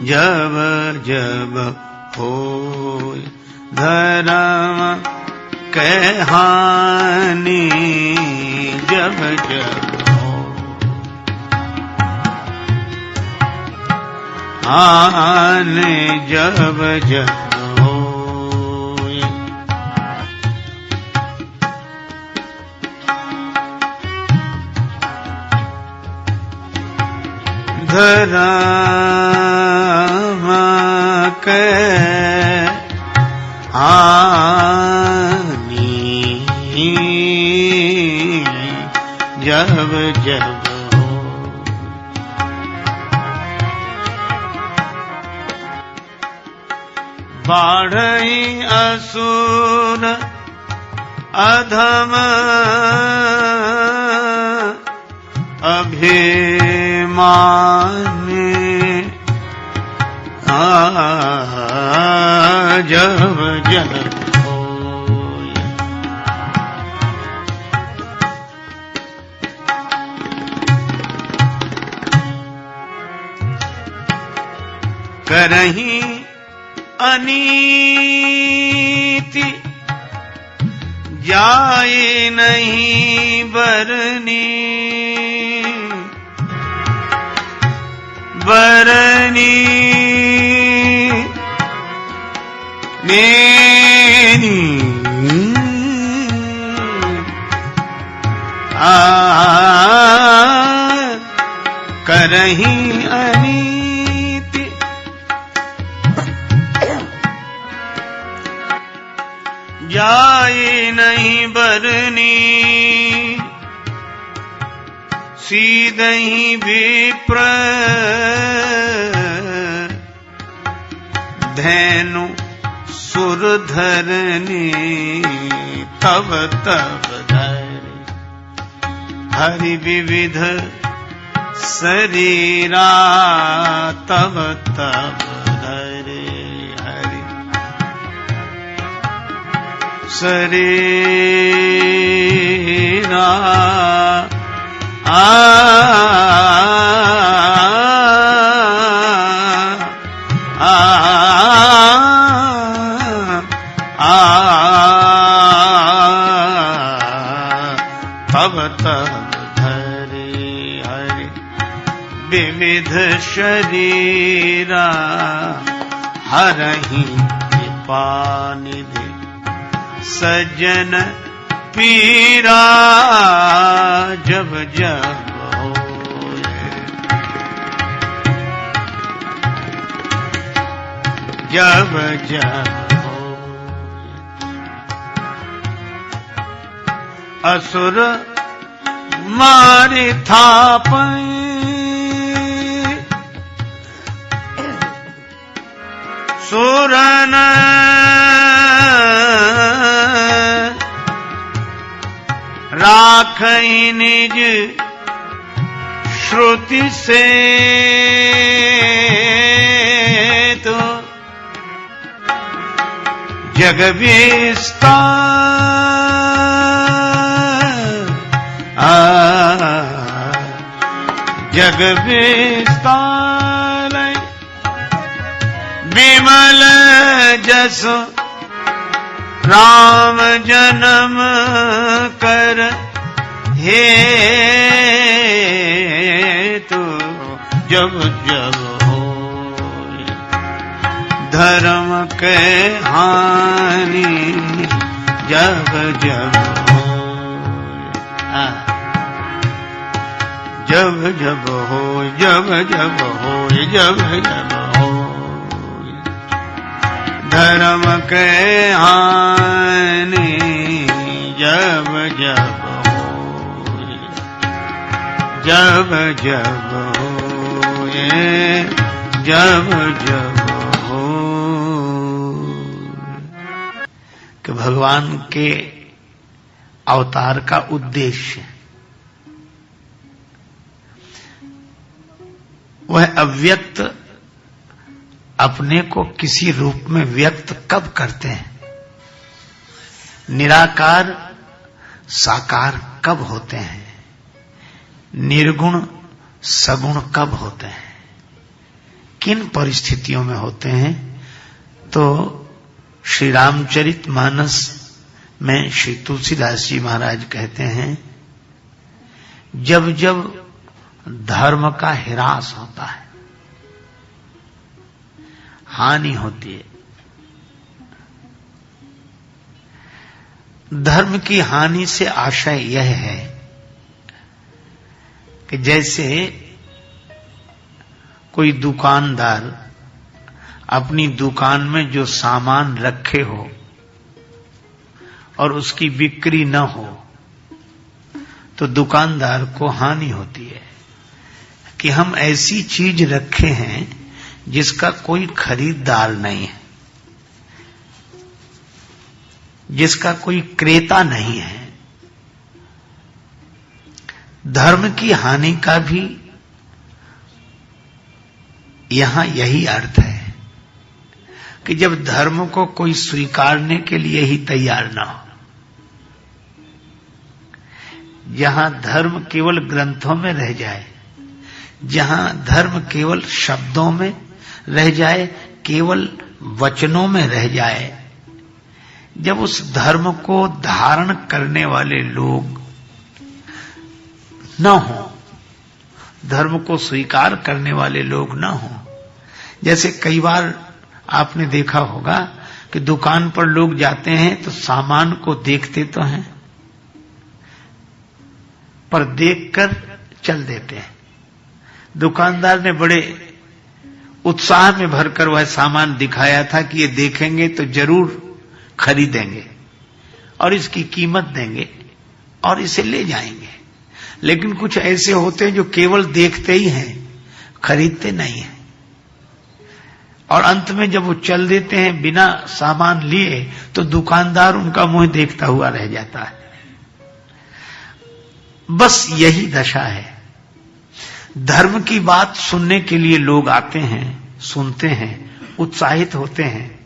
जब जब होय धर्म के हानि, जब जब हानि, जब जब होय धर्म के हानि, जब जब बाढ़ई असुर अधम अभिमानी, जब जब होय करही अनीति, जाए नहीं बरनी, बरनी नेनी, करही अनीति, जाए नहीं बरनी, सीधही विप्र धैनु सुर धरनी, तब तब धरे हरि विविध शरीरा, तब तब धरे हरि शरीरा, तब तब धरे हरि विविध शरीरा, हरहि कृपा निधि सज्जन पीरा, जब जब होए जब जब होए असुर मारि थापई, सुरन राखई निज श्रुति से, तो जग विस्तार, जग विस्तार, विमल जस राम जन्म कर हे, तो जब जब होय धर्म के हानि, जब जब होय जब जब होय, जब जब होय, जब जब होय धर्म के हानि, जब जब होय, जब जब होय, जब जब होय। कि भगवान के अवतार का उद्देश्य वह अव्यक्त अपने को किसी रूप में व्यक्त कब करते हैं, निराकार साकार कब होते हैं, निर्गुण सगुण कब होते हैं, किन परिस्थितियों में होते हैं? तो श्री रामचरितमानस में श्री तुलसीदास जी महाराज कहते हैं, जब जब धर्म का ह्रास होता है, हानि होती है। धर्म की हानि से आशय यह है कि जैसे कोई दुकानदार अपनी दुकान में जो सामान रखे हो और उसकी बिक्री न हो, तो दुकानदार को हानि होती है कि हम ऐसी चीज रखे हैं जिसका कोई खरीदार नहीं है, जिसका कोई क्रेता नहीं है। धर्म की हानि का भी यहां यही अर्थ है कि जब धर्म को कोई स्वीकारने के लिए ही तैयार ना हो, जहां धर्म केवल ग्रंथों में रह जाए, जहां धर्म केवल शब्दों में रह जाए, केवल वचनों में रह जाए, जब उस धर्म को धारण करने वाले लोग न हो, धर्म को स्वीकार करने वाले लोग न हो। जैसे कई बार आपने देखा होगा कि दुकान पर लोग जाते हैं तो सामान को देखते तो हैं, पर देखकर चल देते हैं। दुकानदार ने बड़े उत्साह में भरकर वह सामान दिखाया था कि ये देखेंगे तो जरूर खरीदेंगे और इसकी कीमत देंगे और इसे ले जाएंगे। लेकिन कुछ ऐसे होते हैं जो केवल देखते ही हैं, खरीदते नहीं हैं, और अंत में जब वो चल देते हैं बिना सामान लिए, तो दुकानदार उनका मुंह देखता हुआ रह जाता है। बस यही दशा है। धर्म की बात सुनने के लिए लोग आते हैं, सुनते हैं, उत्साहित होते हैं,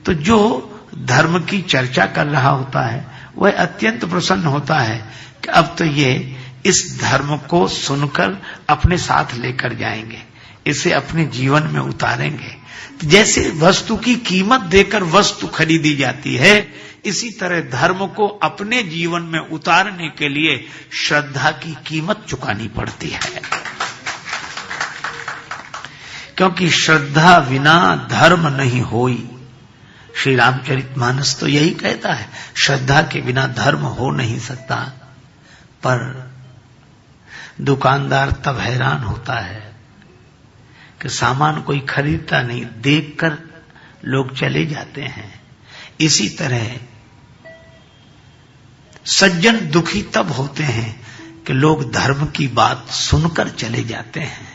तो जो धर्म की चर्चा कर रहा होता है वह अत्यंत प्रसन्न होता है कि अब तो ये इस धर्म को सुनकर अपने साथ लेकर जाएंगे, इसे अपने जीवन में उतारेंगे। जैसे वस्तु की कीमत देकर वस्तु खरीदी जाती है, इसी तरह धर्म को अपने जीवन में उतारने के लिए श्रद्धा की कीमत चुकानी पड़ती है, क्योंकि श्रद्धा बिना धर्म नहीं होई। श्री रामचरितमानस तो यही कहता है, श्रद्धा के बिना धर्म हो नहीं सकता। पर दुकानदार तब हैरान होता है कि सामान कोई खरीदता नहीं, देखकर लोग चले जाते हैं। इसी तरह सज्जन दुखी तब होते हैं कि लोग धर्म की बात सुनकर चले जाते हैं,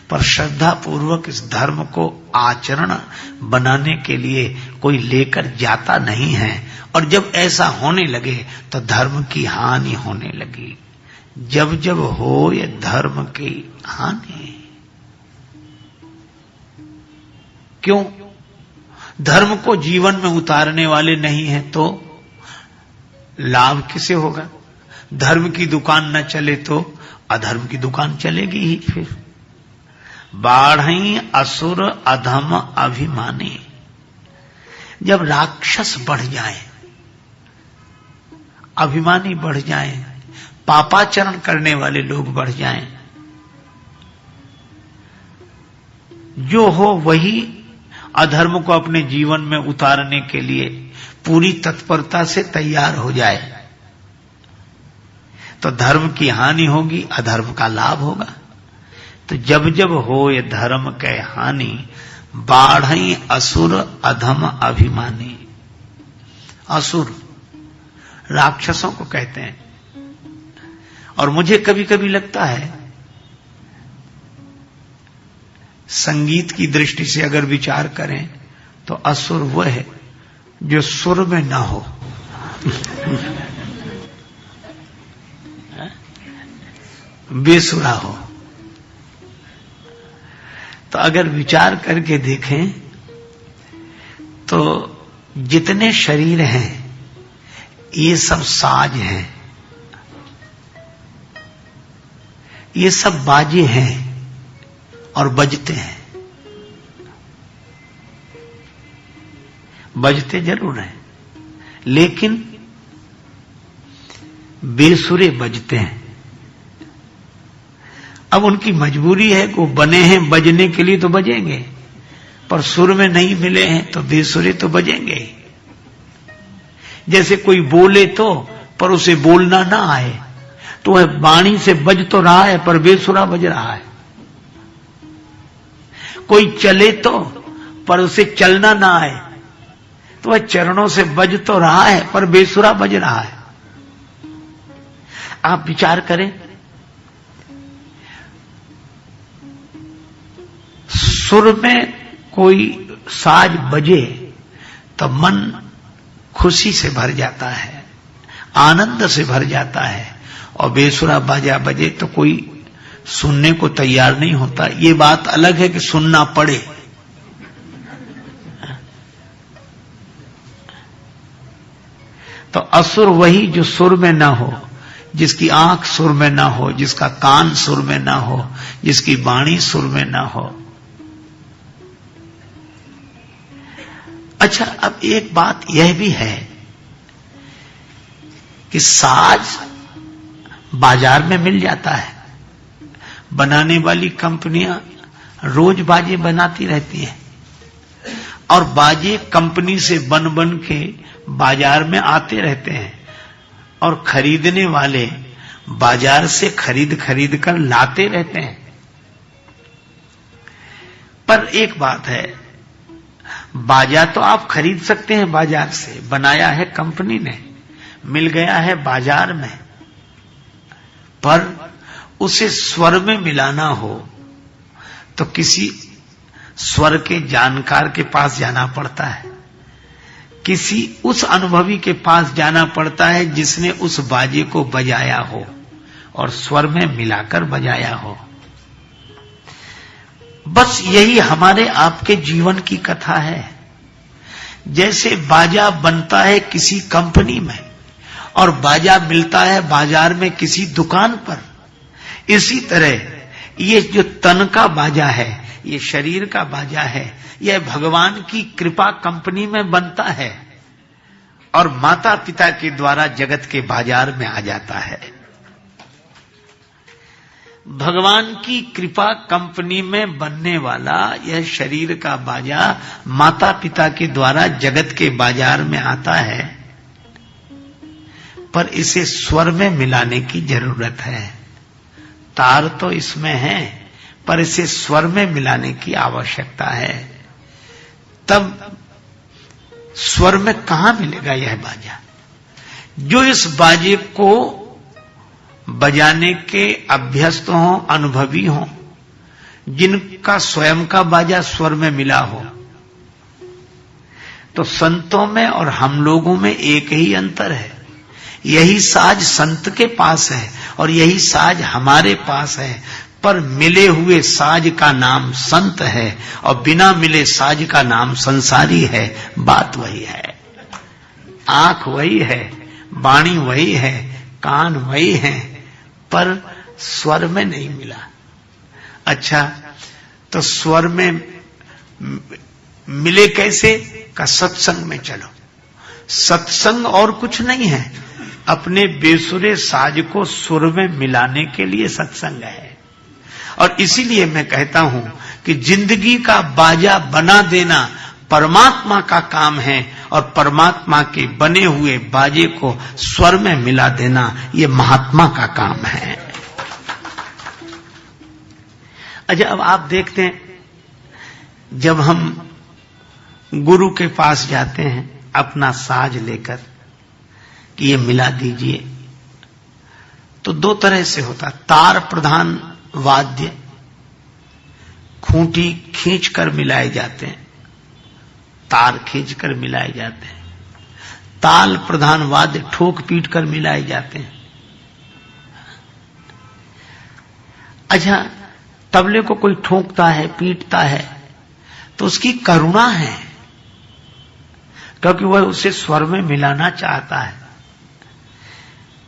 पर श्रद्धा पूर्वक इस धर्म को आचरण बनाने के लिए कोई लेकर जाता नहीं है। और जब ऐसा होने लगे तो धर्म की हानि होने लगी। जब जब हो ये धर्म की हानि, क्यों? धर्म को जीवन में उतारने वाले नहीं है तो लाभ किसे होगा? धर्म की दुकान न चले तो अधर्म की दुकान चलेगी ही। फिर बाढ़ई असुर अधम अभिमानी, जब राक्षस बढ़ जाए, अभिमानी बढ़ जाए, पापाचरण करने वाले लोग बढ़ जाएं, जो हो वही अधर्म को अपने जीवन में उतारने के लिए पूरी तत्परता से तैयार हो जाए, तो धर्म की हानि होगी, अधर्म का लाभ होगा। तो जब जब हो ये धर्म के हानि, बाढ़ई असुर अधम अभिमानी। असुर राक्षसों को कहते हैं। और मुझे कभी कभी लगता है संगीत की दृष्टि से अगर विचार करें तो असुर वह है जो सुर में ना हो, बेसुरा हो। तो अगर विचार करके देखें तो जितने शरीर हैं ये सब साज हैं, ये सब बाजे हैं और बजते हैं। बजते जरूर हैं, लेकिन बेसुरे बजते हैं। अब उनकी मजबूरी है कि वो बने हैं बजने के लिए तो बजेंगे, पर सुर में नहीं मिले हैं तो बेसुरे तो बजेंगे ही। जैसे कोई बोले तो पर उसे बोलना ना आए तो वह वाणी से बज तो रहा है पर बेसुरा बज रहा है। कोई चले तो पर उसे चलना ना आए तो वह चरणों से बज तो रहा है पर बेसुरा बज रहा है। आप विचार करें, सुर में कोई साज बजे तो मन खुशी से भर जाता है, आनंद से भर जाता है, और बेसुरा बाजा बजे तो कोई सुनने को तैयार नहीं होता। ये बात अलग है कि सुनना पड़े। तो असुर वही जो सुर में ना हो, जिसकी आंख सुर में ना हो, जिसका कान सुर में ना हो, जिसकी वाणी सुर में ना हो। अच्छा, अब एक बात यह भी है कि साज बाजार में मिल जाता है। बनाने वाली कंपनियां रोज बाजे बनाती रहती हैं और बाजे कंपनी से बन के बाजार में आते रहते हैं और खरीदने वाले बाजार से खरीद कर लाते रहते हैं। पर एक बात है, बाजा तो आप खरीद सकते हैं बाजार से, बनाया है कंपनी ने, मिल गया है बाजार में, पर उसे स्वर में मिलाना हो तो किसी स्वर के जानकार के पास जाना पड़ता है, किसी उस अनुभवी के पास जाना पड़ता है जिसने उस बाजे को बजाया हो और स्वर में मिलाकर बजाया हो। बस यही हमारे आपके जीवन की कथा है। जैसे बाजा बनता है किसी कंपनी में और बाजा मिलता है बाजार में किसी दुकान पर, इसी तरह ये जो तन का बाजा है, ये शरीर का बाजा है, यह भगवान की कृपा कंपनी में बनता है और माता पिता के द्वारा जगत के बाजार में आ जाता है। भगवान की कृपा कंपनी में बनने वाला यह शरीर का बाजा माता पिता के द्वारा जगत के बाजार में आता है, पर इसे स्वर में मिलाने की जरूरत है। तार तो इसमें है पर इसे स्वर में मिलाने की आवश्यकता है। तब स्वर में कहां मिलेगा यह बाजा? जो इस बाजे को बजाने के अभ्यस्त हों, अनुभवी हों, जिनका स्वयं का बाजा स्वर में मिला हो। तो संतों में और हम लोगों में एक ही अंतर है, यही साज संत के पास है और यही साज हमारे पास है, पर मिले हुए साज का नाम संत है और बिना मिले साज का नाम संसारी है। बात वही है, आंख वही है, वाणी वही है, कान वही है, पर स्वर में नहीं मिला। अच्छा, तो स्वर में मिले कैसे? का सत्संग में चलो। सत्संग और कुछ नहीं है, अपने बेसुरे साज को सुर में मिलाने के लिए सत्संग है। और इसीलिए मैं कहता हूं कि जिंदगी का बाजा बना देना परमात्मा का काम है और परमात्मा के बने हुए बाजे को स्वर में मिला देना ये महात्मा का काम है। अच्छा, अब आप देखते हैं, जब हम गुरु के पास जाते हैं अपना साज लेकर कि ये मिला दीजिए, तो दो तरह से होता। तार प्रधान वाद्य खूंटी खींचकर मिलाए जाते हैं, तार खींचकर मिलाए जाते हैं। ताल प्रधान वाद्य ठोक पीट कर मिलाए जाते हैं। अच्छा, तबले को कोई ठोकता है, पीटता है, तो उसकी करुणा है, क्योंकि वह उसे स्वर में मिलाना चाहता है।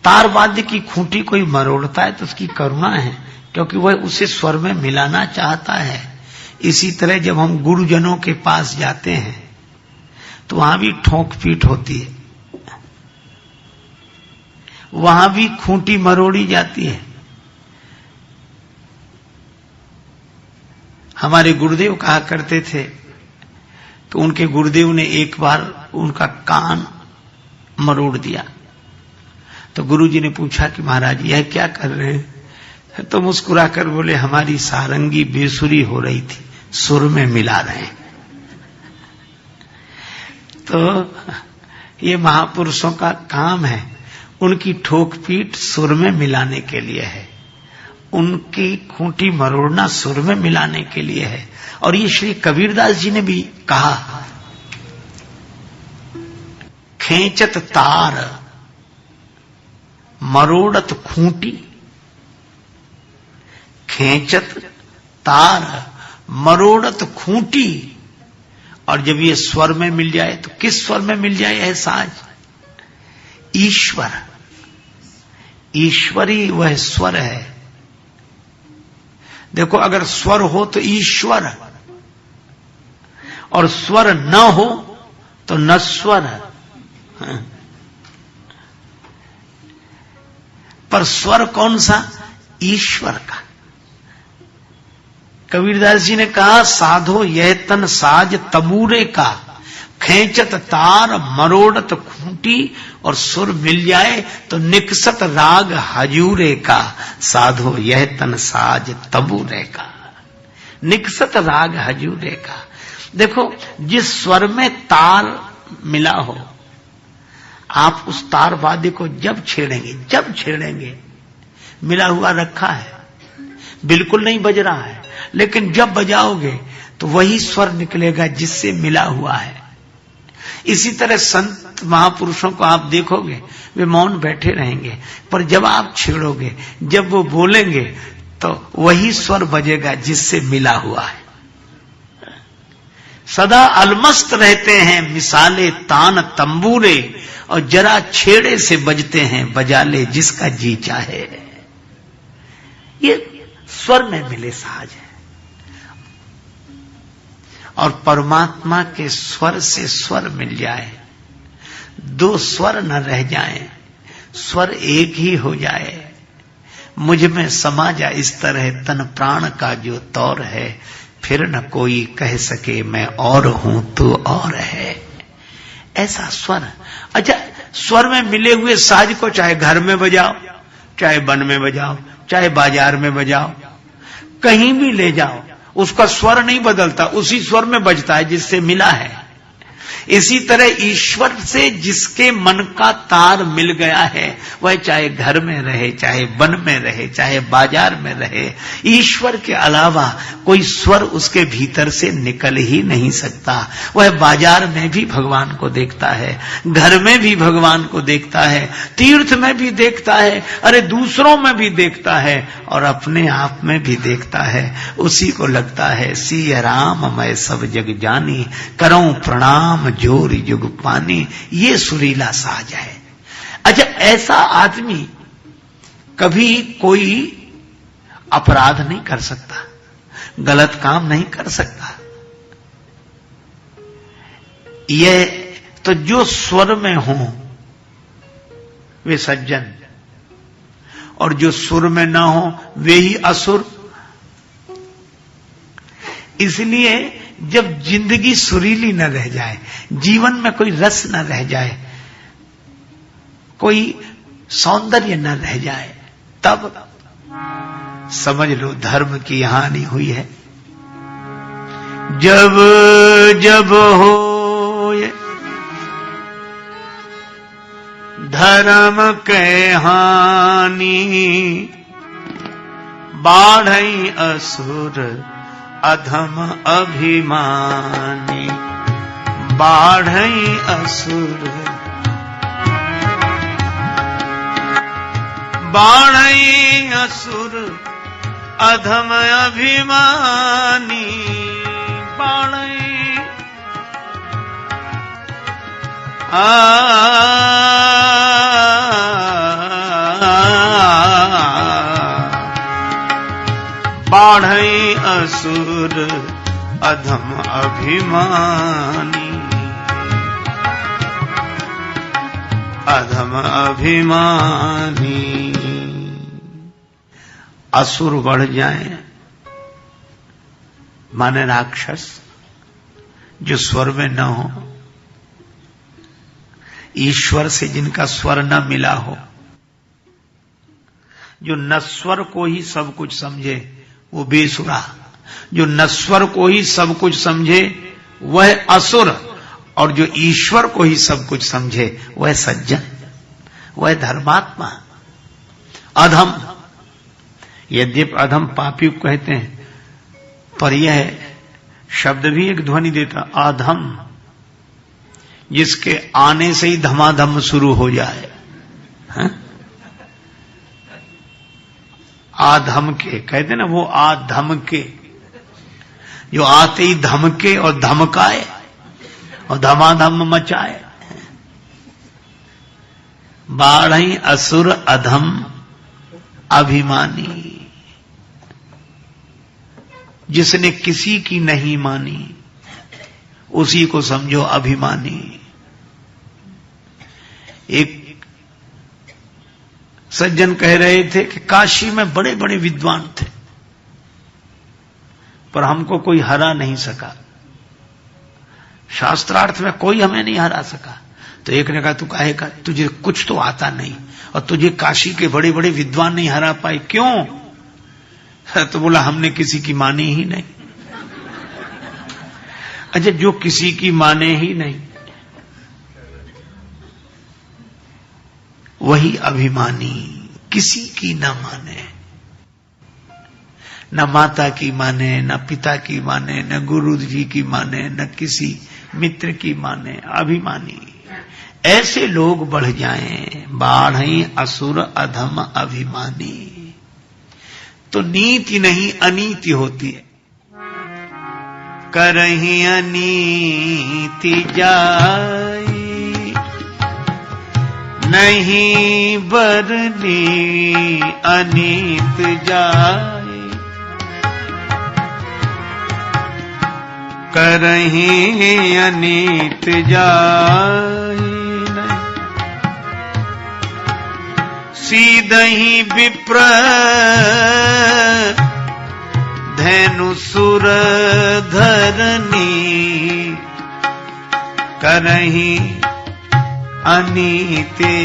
तार वाद्य की खूंटी कोई मरोड़ता है तो उसकी करुणा है, क्योंकि वह उसे स्वर में मिलाना चाहता है। इसी तरह जब हम गुरुजनों के पास जाते हैं तो वहां भी ठोक पीट होती है, वहां भी खूंटी मरोड़ी जाती है। हमारे गुरुदेव कहा करते थे कि उनके गुरुदेव ने एक बार उनका कान मरोड़ दिया। तो गुरुजी ने पूछा कि महाराज यह क्या कर रहे हैं? तो मुस्कुराकर बोले, हमारी सारंगी बेसुरी हो रही थी, सुर में मिला रहे हैं। तो ये महापुरुषों का काम है, उनकी ठोक पीट सुर में मिलाने के लिए है, उनकी खूंटी मरोड़ना सुर में मिलाने के लिए है। और ये श्री कबीरदास जी ने भी कहा, खेचत तार मरोड़त खूंटी, खेचत तार मरोड़त खूंटी। और जब ये स्वर में मिल जाए तो किस स्वर में मिल जाए है साज? ईश्वर, ईश्वरी वह स्वर है। देखो, अगर स्वर हो तो ईश्वर, और स्वर न हो तो नस्वर। पर स्वर कौन सा? ईश्वर का। कबीरदास जी ने कहा, साधो यह तन साज तबूरे का, खेचत तार मरोड़त खूंटी। और सुर मिल जाए तो निकसत राग हजूरे का, साधो यह तन साज तबूरे का, निकसत राग हजूरे का। देखो, जिस स्वर में तार मिला हो, आप उस तार वाद्य को जब छेड़ेंगे, मिला हुआ रखा है, बिल्कुल नहीं बज रहा है, लेकिन जब बजाओगे तो वही स्वर निकलेगा जिससे मिला हुआ है। इसी तरह संत महापुरुषों को आप देखोगे, वे मौन बैठे रहेंगे, पर जब आप छेड़ोगे, जब वो बोलेंगे, तो वही स्वर बजेगा जिससे मिला हुआ है। सदा अलमस्त रहते हैं मिसाले तान तंबूरे, और जरा छेड़े से बजते हैं बजाले जिसका जी चाहे। ये स्वर में मिले साज है। और परमात्मा के स्वर से स्वर मिल जाए, दो स्वर न रह जाएं, स्वर एक ही हो जाए। मुझ में समा जा इस तरह तन प्राण का जो तौर है, फिर न कोई कह सके मैं और हूं तू और है। ऐसा स्वर। अच्छा, स्वर में मिले हुए साज को चाहे घर में बजाओ, चाहे वन में बजाओ, चाहे बाजार में बजाओ, कहीं भी ले जाओ, उसका स्वर नहीं बदलता, उसी स्वर में बजता है जिससे मिला है। इसी तरह ईश्वर से जिसके मन का तार मिल गया है, वह चाहे घर में रहे, चाहे वन में रहे, चाहे बाजार में रहे, ईश्वर के अलावा कोई स्वर उसके भीतर से निकल ही नहीं सकता। वह बाजार में भी भगवान को देखता है, घर में भी भगवान को देखता है, तीर्थ में भी देखता है, अरे दूसरों में भी देखता है, और अपने आप में भी देखता है। उसी को लगता है सिया राम मैं सब जग जानी, करऊं प्रणाम जोरी जुग पानी। ये सुरीला साज है। अच्छा, ऐसा आदमी कभी कोई अपराध नहीं कर सकता, गलत काम नहीं कर सकता। यह तो जो स्वर में हो वे सज्जन, और जो सुर में ना हो वे ही असुर। इसलिए जब जिंदगी सुरीली न रह जाए, जीवन में कोई रस न रह जाए, कोई सौंदर्य न रह जाए, तब समझ लो धर्म की हानि हुई है। जब जब हो धर्म के हानि, बाढ़ई असुर अधम अभिमानी, बाढ़ई असुर, बाढ़ई असुर अधम अभिमानी, बाढ़ई बाढ़ई असुर अधम अभिमानी। अधम अभिमानी। असुर बढ़ जाएं माने राक्षस जो स्वर में न हो, ईश्वर से जिनका स्वर न मिला हो, जो नस्वर को ही सब कुछ समझे वो बेसुरा, जो नस्वर को ही सब कुछ समझे वह असुर, और जो ईश्वर को ही सब कुछ समझे वह सज्जन, वह धर्मात्मा। अधम, यद्यपि अधम पापी कहते हैं, पर यह शब्द भी एक ध्वनि देता, अधम, जिसके आने से ही धमाधम शुरू हो जाए। हाँ? आधम के कहते ना, वो आधम के, जो आते ही धमके और धमकाए और धमाधम मचाए। बाढ़ई असुर अधम अभिमानी, जिसने किसी की नहीं मानी उसी को समझो अभिमानी। एक सज्जन कह रहे थे कि काशी में बड़े बड़े विद्वान थे पर हमको कोई हरा नहीं सका, शास्त्रार्थ में कोई हमें नहीं हरा सका। तो एक ने कहा, तू काहे का, तुझे कुछ तो आता नहीं और तुझे काशी के बड़े बड़े विद्वान नहीं हरा पाए, क्यों? तो बोला, हमने किसी की माने ही नहीं। अच्छा, जो किसी की माने ही नहीं वही अभिमानी, किसी की न माने, न माता की माने, न पिता की माने, न गुरु जी की माने, न किसी मित्र की माने, अभिमानी। ऐसे लोग बढ़ जाएं, बाढ़ई असुर अधम अभिमानी। तो नीति नहीं अनीति होती है। करही अनीति जाई, नहीं बरनी अनीत जाई। करही अनीत जाई, सीधहि विप्र धनु सुर धरनी। करही अनीति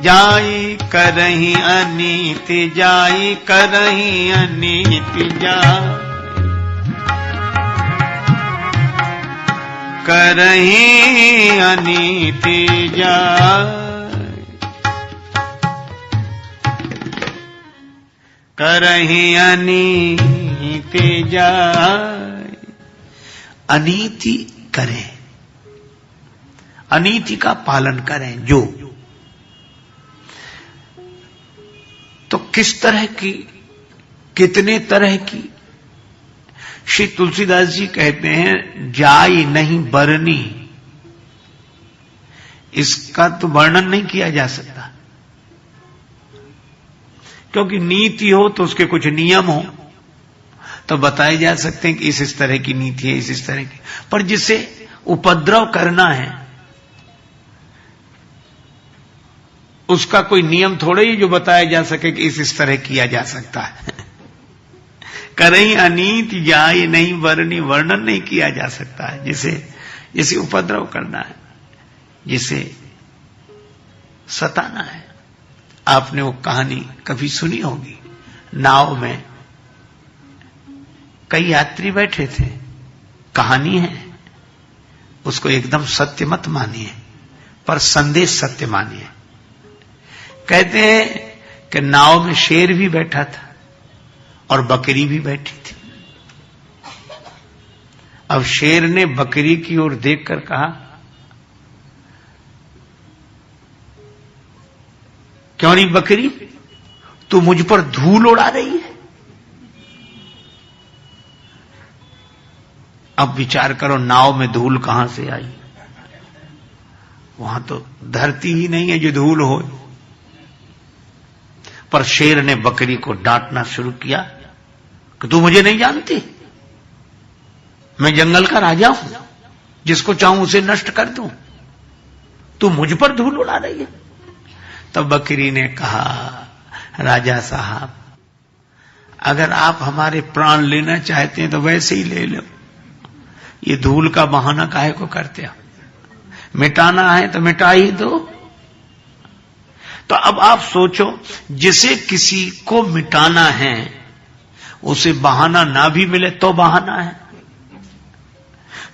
जाई, करही अनीति जाई, करही अनीति जाई। करही अनीति जाई, करही अनीति जाय। अनीति करें, अनीति का पालन करें जो, तो किस तरह की, कितने तरह की? श्री तुलसीदास जी कहते हैं, जाय नहीं बरनी। इसका तो वर्णन नहीं किया जा सकता, क्योंकि नीति हो तो उसके कुछ नियम हो तो बताए जा सकते हैं कि इस तरह की नीति है, इस तरह की। पर जिसे उपद्रव करना है उसका कोई नियम थोड़े ही जो बताया जा सके कि इस तरह किया जा सकता है। करही अनीति जाय नहीं बरनी, वर्णन नहीं किया जा सकता है। जिसे उपद्रव करना है, जिसे सताना है। आपने वो कहानी कभी सुनी होगी, नाव में कई यात्री बैठे थे। कहानी है, उसको एकदम सत्य मत मानिए, पर संदेश सत्य मानिए। कहते हैं कि नाव में शेर भी बैठा था और बकरी भी बैठी थी। अब शेर ने बकरी की ओर देखकर कहा, क्यों नहीं बकरी, तू मुझ पर धूल उड़ा रही है। अब विचार करो, नाव में धूल कहां से आई? वहां तो धरती ही नहीं है जो धूल हो। पर शेर ने बकरी को डांटना शुरू किया कि तू मुझे नहीं जानती, मैं जंगल का राजा हूं, जिसको चाहूं उसे नष्ट कर दूं। तू मुझ पर धूल उड़ा रही है। तब बकरी ने कहा, राजा साहब, अगर आप हमारे प्राण लेना चाहते हैं तो वैसे ही ले लो, ये धूल का बहाना काहे को करते हो? मिटाना है तो मिटा ही दो। तो अब आप सोचो, जिसे किसी को मिटाना है उसे बहाना ना भी मिले तो बहाना है।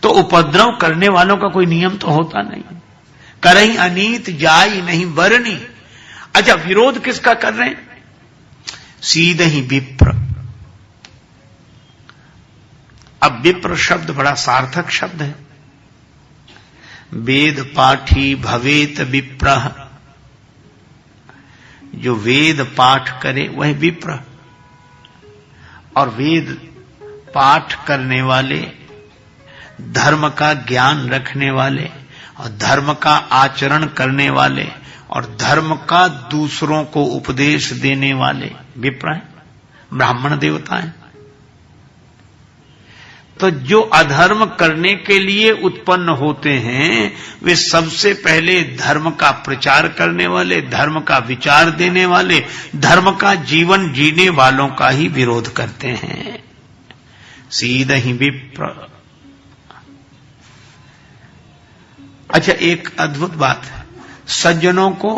तो उपद्रव करने वालों का कोई नियम तो होता नहीं। करहीं अनीत जाई नहीं बरनी। अच्छा, विरोध किसका कर रहे हैं? सीधे ही विप्र। अब विप्र शब्द बड़ा सार्थक शब्द है। वेद पाठी भवेत विप्रः, जो वेद पाठ करे वह विप्र। और वेद पाठ करने वाले, धर्म का ज्ञान रखने वाले और धर्म का आचरण करने वाले और धर्म का दूसरों को उपदेश देने वाले विप्र हैं, ब्राह्मण देवता हैं। तो जो अधर्म करने के लिए उत्पन्न होते हैं वे सबसे पहले धर्म का प्रचार करने वाले, धर्म का विचार देने वाले, धर्म का जीवन जीने वालों का ही विरोध करते हैं। सीधा ही विप्र। अच्छा, एक अद्भुत बात है, सज्जनों को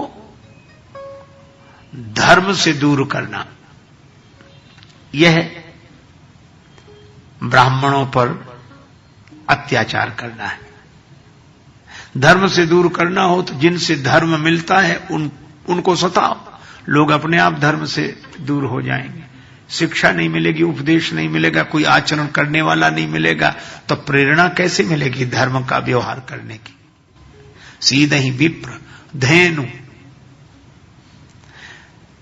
धर्म से दूर करना, यह ब्राह्मणों पर अत्याचार करना है। धर्म से दूर करना हो तो जिनसे धर्म मिलता है उनको सताओ, लोग अपने आप धर्म से दूर हो जाएंगे। शिक्षा नहीं मिलेगी, उपदेश नहीं मिलेगा, कोई आचरण करने वाला नहीं मिलेगा, तो प्रेरणा कैसे मिलेगी धर्म का व्यवहार करने की? सीधा ही विप्र। धेनु,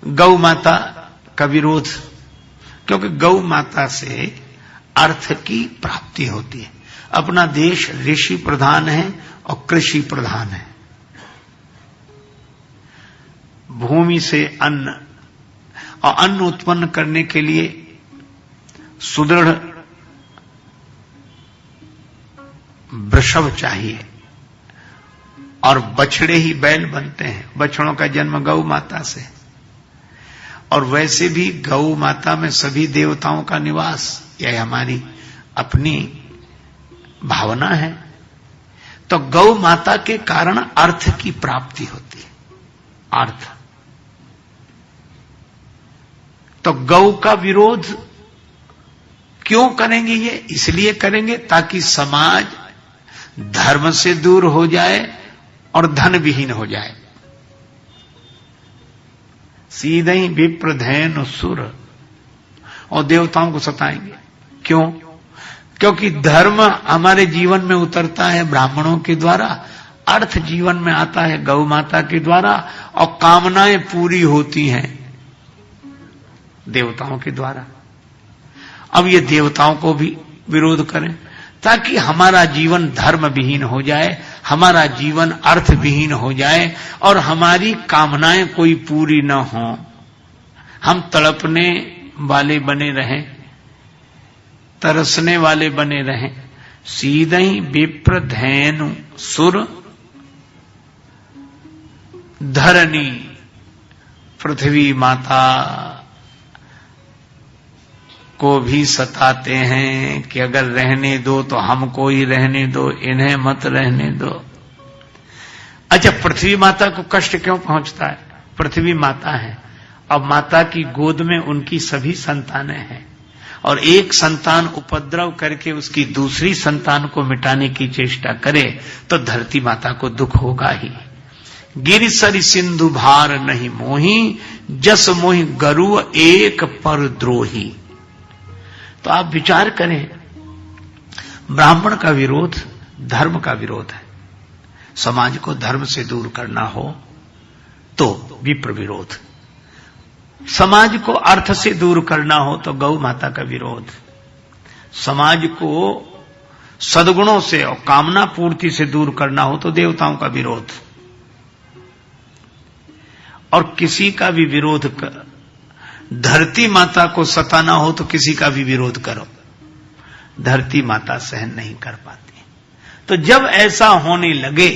गौ माता का विरोध, क्योंकि गौ माता से अर्थ की प्राप्ति होती है। अपना देश ऋषि प्रधान है और कृषि प्रधान है। भूमि से अन्न, और अन्न उत्पन्न करने के लिए सुदृढ़ वृषभ चाहिए, और बछड़े ही बैल बनते हैं। बछड़ों का जन्म गौ माता से, और वैसे भी गौ माता में सभी देवताओं का निवास, यह हमारी अपनी भावना है। तो गौ माता के कारण अर्थ की प्राप्ति होती है। अर्थ, तो गौ का विरोध क्यों करेंगे? ये इसलिए करेंगे ताकि समाज धर्म से दूर हो जाए और धन विहीन हो जाए। सीधे ही विप्र धैन सुर, और देवताओं को सताएंगे। क्यों? क्योंकि धर्म हमारे जीवन में उतरता है ब्राह्मणों के द्वारा, अर्थ जीवन में आता है गौ माता के द्वारा, और कामनाएं पूरी होती हैं देवताओं के द्वारा। अब ये देवताओं को भी विरोध करें ताकि हमारा जीवन धर्म विहीन हो जाए, हमारा जीवन अर्थ विहीन हो जाए, और हमारी कामनाएं कोई पूरी न हो, हम तड़पने वाले बने रहें, तरसने वाले बने रहें। सीधा ही विप्र धैनु सुर धरणी, पृथ्वी माता को भी सताते हैं कि अगर रहने दो तो हमको ही रहने दो, इन्हें मत रहने दो। अच्छा, पृथ्वी माता को कष्ट क्यों पहुंचता है? पृथ्वी माता है, अब माता की गोद में उनकी सभी संतानें हैं, और एक संतान उपद्रव करके उसकी दूसरी संतान को मिटाने की चेष्टा करे तो धरती माता को दुख होगा ही। गिरि सरि सिंधु भार नहीं मोही, जस मोहि गरु एक पर द्रोही। तो आप विचार करें, ब्राह्मण का विरोध धर्म का विरोध है। समाज को धर्म से दूर करना हो तो विप्र विरोध, समाज को अर्थ से दूर करना हो तो गौ माता का विरोध, समाज को सद्गुणों से और कामना पूर्ति से दूर करना हो तो देवताओं का विरोध। और किसी का भी विरोध कर, धरती माता को सताना हो तो किसी का भी विरोध करो, धरती माता सहन नहीं कर पाती। तो जब ऐसा होने लगे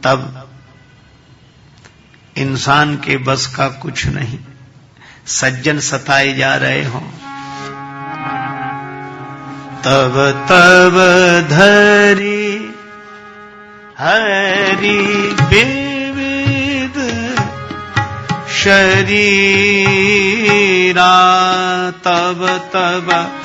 तब इंसान के बस का कुछ नहीं। सज्जन सताए जा रहे हों, तब तब धरी हरि विविध शरीरा, तब तब